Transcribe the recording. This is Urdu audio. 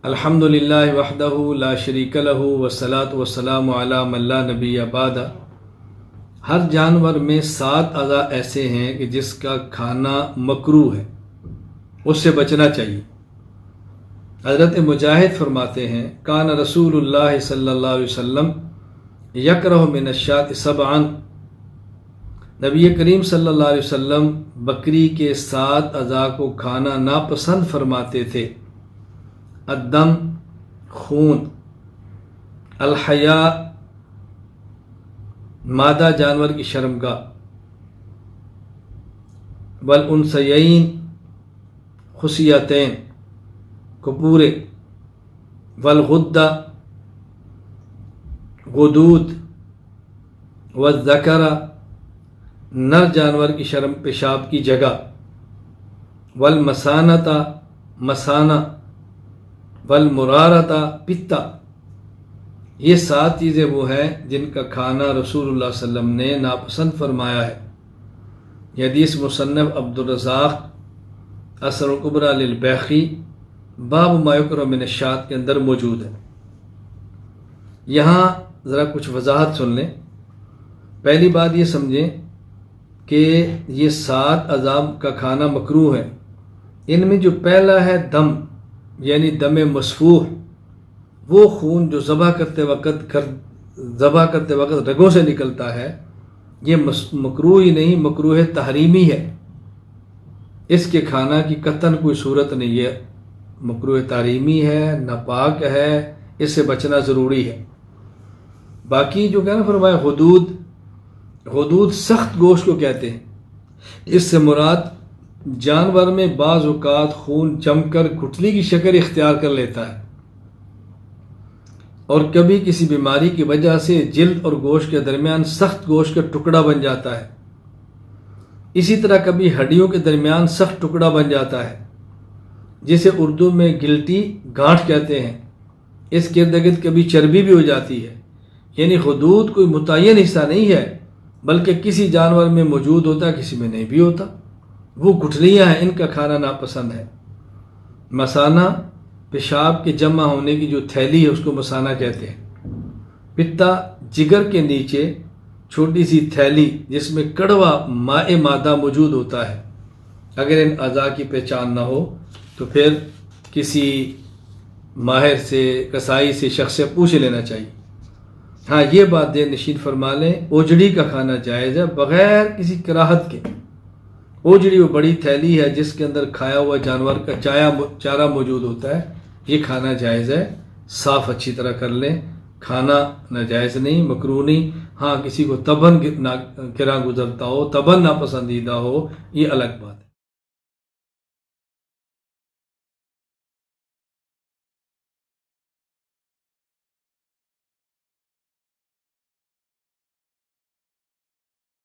الحمدللہ وحدہ لا شریک لہ والصلاۃ والسلام علی من لا نبی بعدہ۔ ہر جانور میں 7 اعضاء ایسے ہیں کہ جس کا کھانا مکروہ ہے، اس سے بچنا چاہیے۔ حضرت مجاہد فرماتے ہیں کان رسول اللہ صلی اللہ علیہ وسلم یکرہ من الشاۃ سبعا، نبی کریم صلی اللہ علیہ وسلم بکری کے 7 اعضاء کو کھانا ناپسند فرماتے تھے: الدم خون، الحیاء مادہ جانور کی شرمگاہ، والانثیین خصیتین کپورے، والغدہ غدود، والذکر نر جانور کی شرم پیشاب کی جگہ، والمسانۃ مسانہ، والمرارۃ پتا۔ یہ 7 چیزیں وہ ہیں جن کا کھانا رسول اللہ صلی اللہ علیہ وسلم نے ناپسند فرمایا ہے۔ یہ حدیث مصنف عبدالرزاق اثر الکبریٰ للبیہقی باب ما یکرہ من الشاۃ کے اندر موجود ہے۔ یہاں ذرا کچھ وضاحت سن لیں۔ پہلی بات یہ سمجھیں کہ یہ 7 اعضاء کا کھانا مکروہ ہے۔ ان میں جو پہلا ہے دم، یعنی دم مسفوح، وہ خون جو ذبح کرتے وقت رگوں سے نکلتا ہے، یہ مکروہ ہی نہیں، مکروہ تحریمی ہے۔ اس کے کھانا کی قطعاً کوئی صورت نہیں ہے، مکروہ تحریمی ہے، ناپاک ہے، اس سے بچنا ضروری ہے۔ باقی جو کہنا فرمایا حدود سخت گوشت کو کہتے ہیں۔ اس سے مراد جانور میں بعض اوقات خون جم کر گٹھلی کی شکل اختیار کر لیتا ہے، اور کبھی کسی بیماری کی وجہ سے جلد اور گوشت کے درمیان سخت گوشت کا ٹکڑا بن جاتا ہے۔ اسی طرح کبھی ہڈیوں کے درمیان سخت ٹکڑا بن جاتا ہے، جسے اردو میں گلٹی گانٹھ کہتے ہیں۔ اس کے ارد گرد کبھی چربی بھی ہو جاتی ہے۔ یعنی حدود کوئی متعین حصہ نہیں ہے، بلکہ کسی جانور میں موجود ہوتا ہے، کسی میں نہیں بھی ہوتا۔ وہ گٹھلیاں ہیں، ان کا کھانا ناپسند ہے۔ مسانہ پیشاب کے جمع ہونے کی جو تھیلی ہے اس کو مسانہ کہتے ہیں۔ پتا جگر کے نیچے چھوٹی سی تھیلی جس میں کڑوا مائع مادہ موجود ہوتا ہے۔ اگر ان اعضاء کی پہچان نہ ہو تو پھر کسی ماہر سے، کسائی سے، شخص سے پوچھ لینا چاہیے۔ ہاں، یہ بات دیر نشین فرما لیں، اوجڑی کا کھانا جائز ہے بغیر کسی کراہت کے۔ اوجڑی وہ بڑی تھیلی ہے جس کے اندر کھایا ہوا جانور کا چارہ موجود ہوتا ہے، یہ کھانا جائز ہے۔ صاف اچھی طرح کر لیں، کھانا ناجائز نہیں، مکروہ نہیں۔ ہاں، کسی کو تباً گراں گزرتا ہو، تباً ناپسندیدہ ہو، یہ الگ بات ہے۔